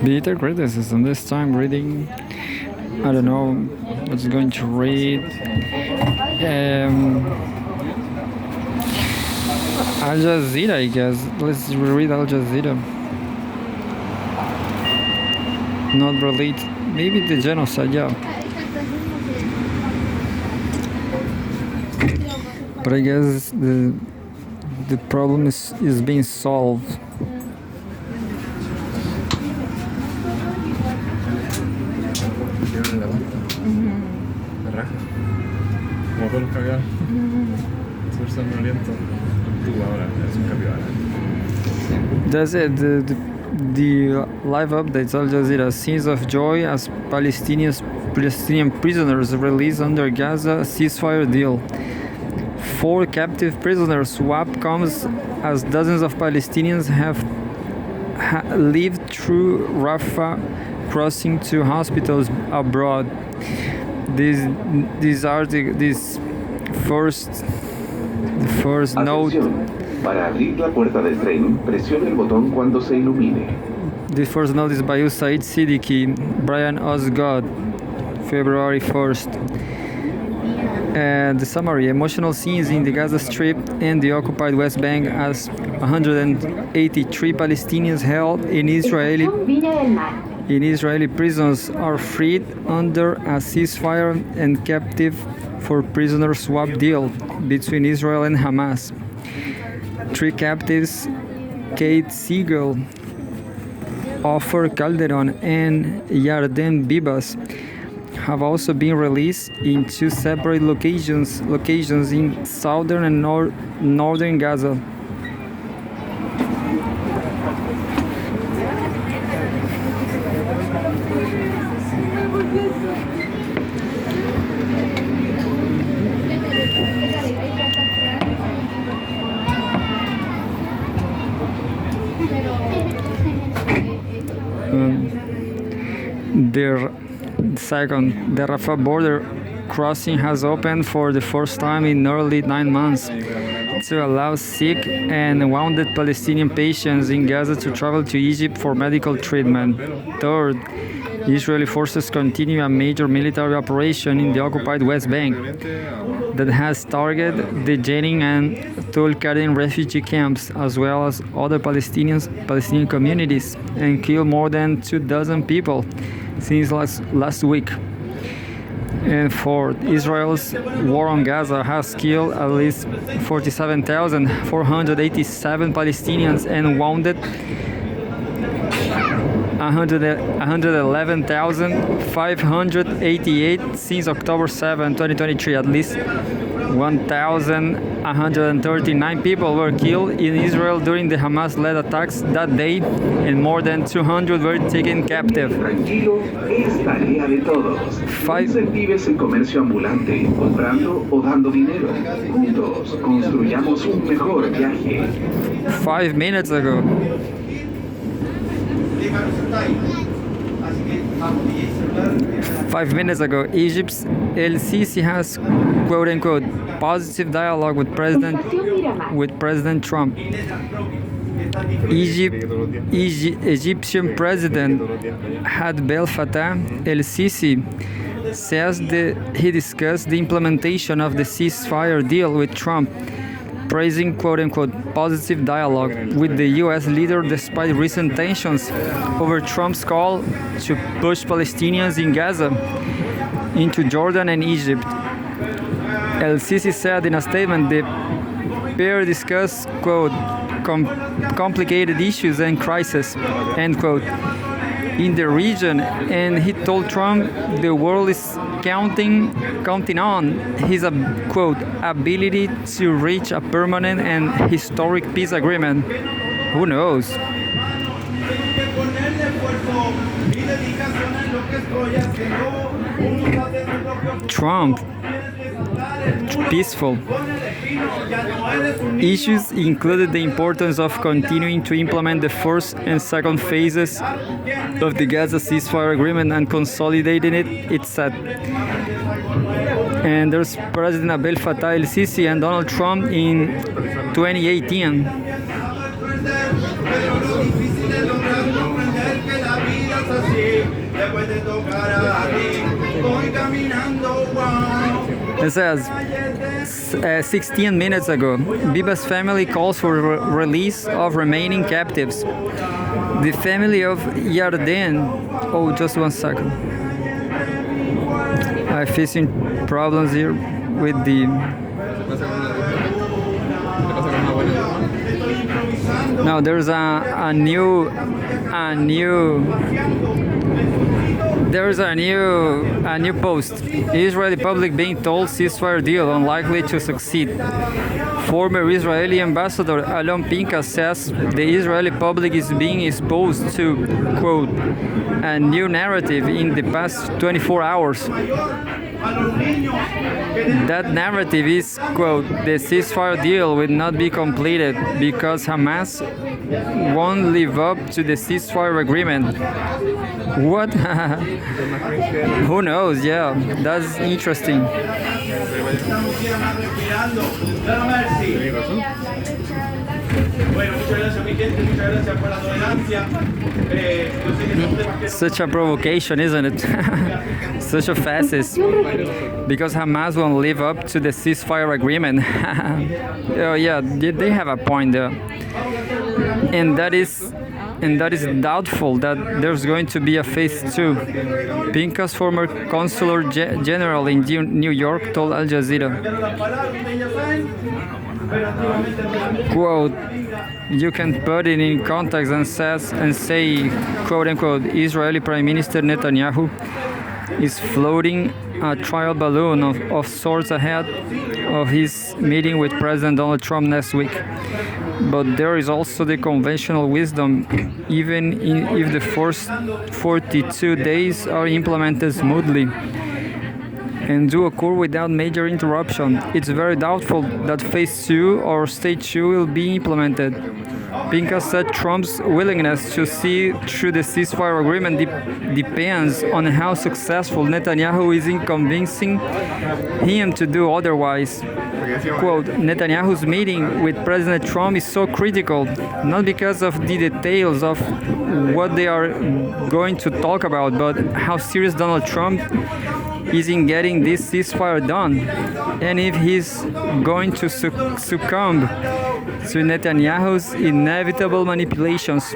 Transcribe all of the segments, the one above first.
Bitter criticism. This time reading, I don't know what's going to read. Al Jazeera, I guess. Let's read Al Jazeera. Not related. Maybe the genocide, yeah. But I guess the problem is being solved. Como todos los caviar. Súper sanguinoliento. Tú ahora, es un capibara. That's it. The live updates Al Jazeera. Scenes of joy as Palestinian prisoners released under Gaza ceasefire deal. 4 captive prisoners swap comes as dozens of Palestinians have lived through Rafah, crossing to hospitals abroad. The first note. Atención. Para abrir la puerta del tren, presione el botón cuando se ilumine. The first note is by Usaid Siddiqui, Brian Osgood, February 1st. The summary: emotional scenes in the Gaza Strip and the occupied West Bank as 183 Palestinians held in Israeli prisons are freed under a ceasefire and captive for prisoner swap deal between Israel and Hamas. 3 captives, Kate Siegel, Ofer Calderon, and Yarden Bibas, have also been released in 2 separate locations in southern and northern Gaza. The Rafah border crossing has opened for the first time in nearly 9 months to allow sick and wounded Palestinian patients in Gaza to travel to Egypt for medical treatment. Third, Israeli forces continue a major military operation in the occupied West Bank that has targeted the Jenin and Tul-Karim refugee camps, as well as other Palestinian communities, and killed more than 24 people since last week. And fourth, Israel's war on Gaza has killed at least 47,487 Palestinians and wounded 111,588 since October 7, 2023. At least 1,139 people were killed in Israel during the Hamas-led attacks that day, and more than 200 were taken captive. Tranquilo, es tarea de todos. Incentives el comercio ambulante, comprando o dando dinero. Juntos, construyamos un mejor viaje. 5 minutes ago. 5 minutes ago, Egypt's El Sisi has quote-unquote positive dialogue with President Trump. Egyptian President Abdel Fattah El Sisi says that he discussed the implementation of the ceasefire deal with Trump, praising quote-unquote positive dialogue with the U.S. leader despite recent tensions over Trump's call to push Palestinians in Gaza into Jordan and Egypt. El Sisi said in a statement the pair discussed quote complicated issues and crises end quote in the region, and he told Trump the world is counting on his quote ability to reach a permanent and historic peace agreement. Who knows? Trump, peaceful. Issues included the importance of continuing to implement the first and second phases of the Gaza ceasefire agreement and consolidating it, it said. And there's President Abdel Fattah el-Sisi and Donald Trump in 2018. It says, 16 minutes ago, Biba's family calls for release of remaining captives. The family of Yarden. Oh, just 1 second. I'm facing problems here with the. No, there's a new post. Israeli public being told ceasefire deal unlikely to succeed. Former Israeli ambassador Alon Pinkas says the Israeli public is being exposed to, quote, a new narrative in the past 24 hours. That narrative is, quote, the ceasefire deal will not be completed because Hamas won't live up to the ceasefire agreement. What? Who knows? Yeah, that's interesting. Such a provocation, isn't it? Such a fascist. Because Hamas won't live up to the ceasefire agreement. Oh yeah, they have a point there. And that is doubtful that there's going to be a phase 2. Pinkas, former consular general in New York, told Al Jazeera, quote, you can put it in context and say, quote unquote, Israeli Prime Minister Netanyahu is floating a trial balloon of sorts ahead of his meeting with President Donald Trump next week. But there is also the conventional wisdom, even if the first 42 days are implemented smoothly and do occur without major interruption, it's very doubtful that phase 2 or stage 2 will be implemented. Pinkas said Trump's willingness to see through the ceasefire agreement depends on how successful Netanyahu is in convincing him to do otherwise. Quote, Netanyahu's meeting with President Trump is so critical, not because of the details of what they are going to talk about, but how serious Donald Trump is in getting this ceasefire done, and if he's going to succumb to Netanyahu's inevitable manipulations.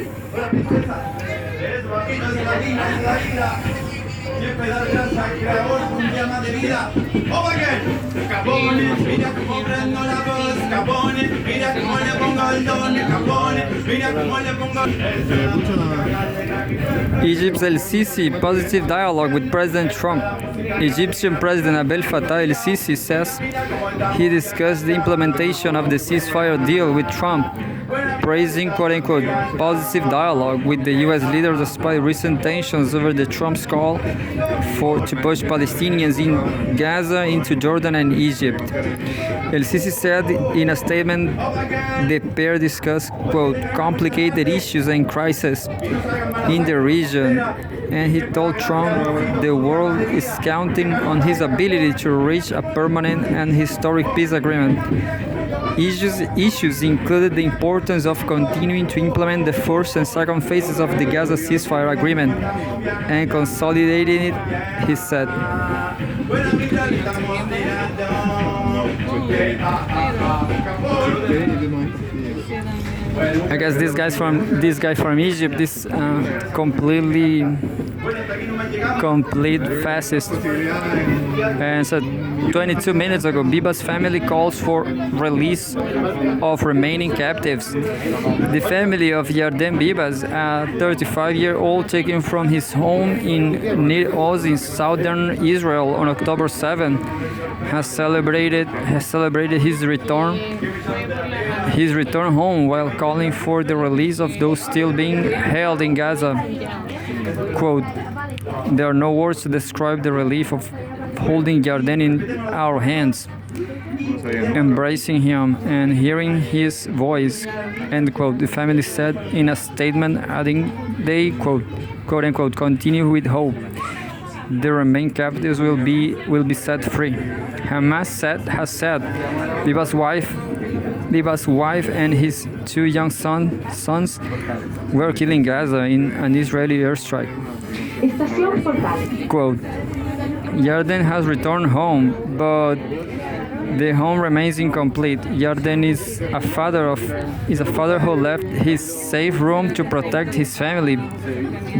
Egypt's El-Sisi positive dialogue with President Trump. Egyptian President Abdel Fattah El-Sisi says he discussed the implementation of the ceasefire deal with Trump, praising quote-unquote positive dialogue with the U.S. leader despite recent tensions over the Trump's call to push Palestinians in Gaza into Jordan and Egypt. El-Sisi said in a statement the pair discussed, quote, complicated issues and crises in the region, and he told Trump the world is counting on his ability to reach a permanent and historic peace agreement. Issues included the importance of continuing to implement the first and second phases of the Gaza ceasefire agreement and consolidating it, he said. I guess this guy from Egypt, this complete fascist. And so 22 minutes ago, Biba's family calls for release of remaining captives. The family of Yarden Bibas, a 35-year-old taken from his home in Nir Oz in southern Israel on October 7, has celebrated his return home while calling for the release of those still being held in Gaza. Quote, there are no words to describe the relief of holding Yarden in our hands, embracing him and hearing his voice, end quote, the family said in a statement, adding they, quote unquote, continue with hope. The remaining captives will be set free. Hamas has said Biba's wife and his two young sons were killed in Gaza in an Israeli airstrike. Estación Portal. Quote, Yarden has returned home, but the home remains incomplete. Yarden is a father who left his safe room to protect his family,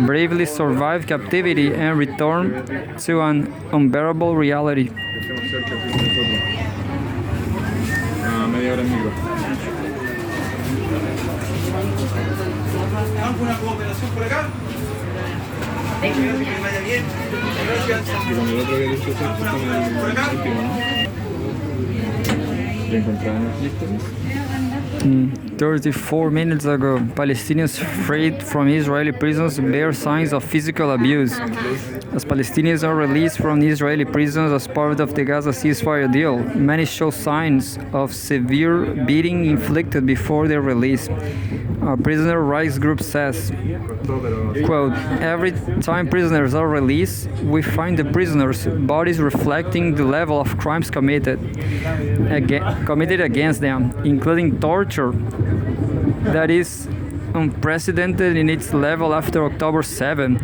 bravely survived captivity, and returned to an unbearable reality. Estemos cerca aquí con nosotros. A media hora en micro. ¿Alguna cooperación por acá? Que vaya bien. Gracias. Y con el otro había dicho sexto con el último, ¿no? ¿Ya encontraron los listos? 34 minutes ago, Palestinians freed from Israeli prisons bear signs of physical abuse. As Palestinians are released from Israeli prisons as part of the Gaza ceasefire deal, many show signs of severe beating inflicted before their release. A prisoner rights group says, quote, every time prisoners are released, we find the prisoners' bodies reflecting the level of crimes committed against them, including torture that is unprecedented in its level after October 7,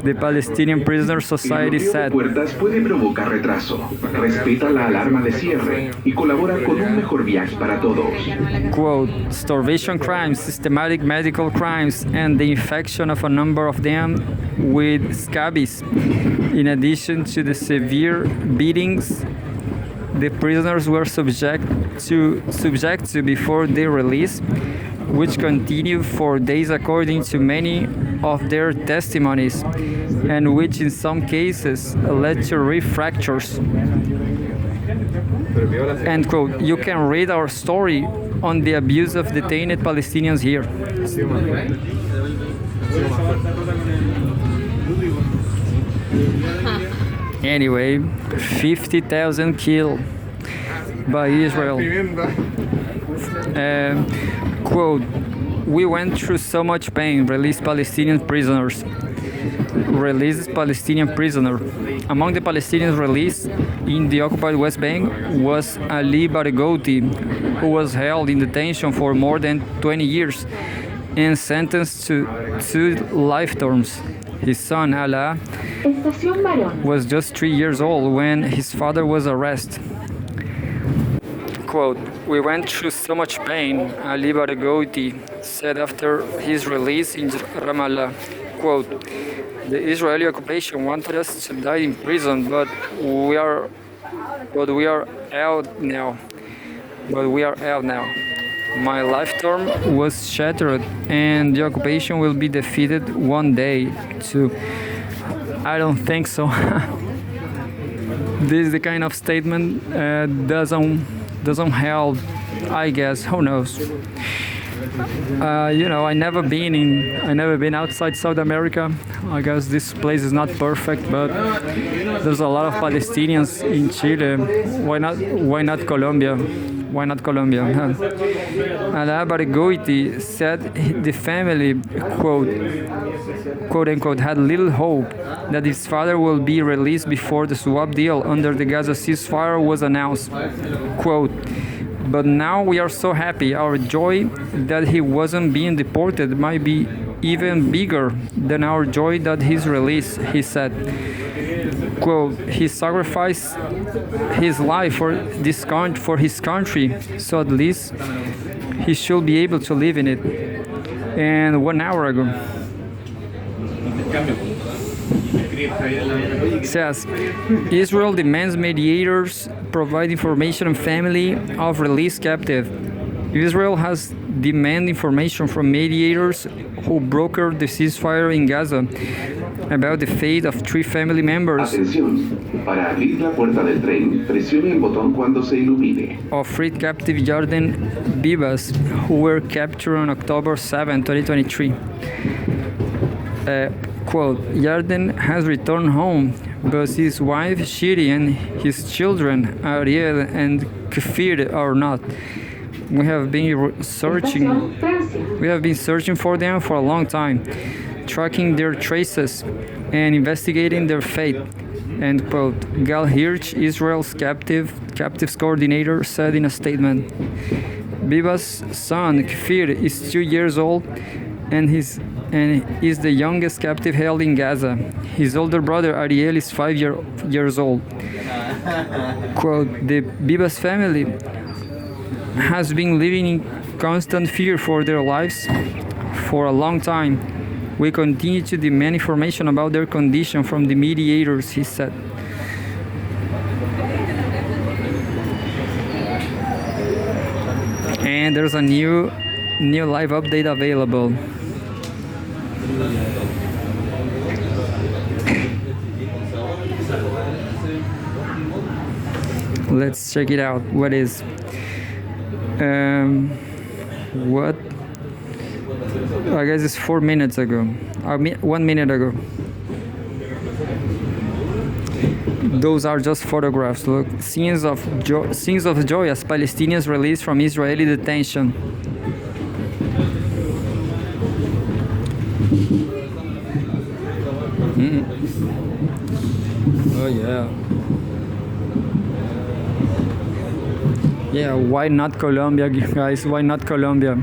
the Palestinian Prisoner Society El bloqueo de said. puertas puede provocar retraso. Respeta la alarma de cierre y colabora con un mejor viaje para todos. Quote, starvation crimes, systematic medical crimes, and the infection of a number of them with scabies, in addition to the severe beatings the prisoners were subject to before their release, which continued for days according to many of their testimonies, and which in some cases led to rib fractures. End quote. You can read our story on the abuse of detained Palestinians here. Anyway, 50,000 killed by Israel. Quote, we went through so much pain, released Palestinian prisoners. Released Palestinian prisoner. Among the Palestinians released in the occupied West Bank was Ali Barghouti, who was held in detention for more than 20 years and sentenced to 2 life terms. His son, Alaa, Estación Barón. was just 3 years old when his father was arrested. Quote, we went through so much pain, Ali Barghouti said after his release in Ramallah. Quote, the Israeli occupation wanted us to die in prison, but we are out now. My life term was shattered, and the occupation will be defeated one day too. I don't think so. This is the kind of statement doesn't help, I guess. Who knows? I never been outside South America. I guess this place is not perfect, but there's a lot of Palestinians in Chile. Why not Colombia? Why not Colombia? Alaa Barghouti said the family, quote unquote, had little hope that his father will be released before the swap deal under the Gaza ceasefire was announced. Quote, but now we are so happy. Our joy that he wasn't being deported might be even bigger than our joy that he's released, he said. Quote, he sacrificed his life for his country, so at least he should be able to live in it. And 1 hour ago, says, Israel demands mediators provide information on family of released captive. Israel has demanded information from mediators who brokered the ceasefire in Gaza about the fate of 3 family members Atención, para abrir la puerta del tren, presione el botón cuando se ilumine. of freed captive Yarden Bibas who were captured on October 7, 2023. Quote, Yarden has returned home, but his wife Shiri and his children Ariel and Kfir are not. We have been searching Estación Francia. We have been searching for them for a long time, tracking their traces and investigating their fate. End quote. Gal Hirsch, Israel's captives coordinator, said in a statement. Biba's son, Kfir, is 2 years old and is the youngest captive held in Gaza. His older brother Ariel is 5 years old. Quote, the Bibas family has been living in constant fear for their lives for a long time. We continue to demand information about their condition from the mediators, he said. And there's a new live update available. Let's check it out. What is what I guess it's 4 minutes ago, 1 minute ago. Those are just photographs. Look, scenes of joy as Palestinians released from Israeli detention. Oh yeah. Yeah, why not Colombia, guys? Why not Colombia?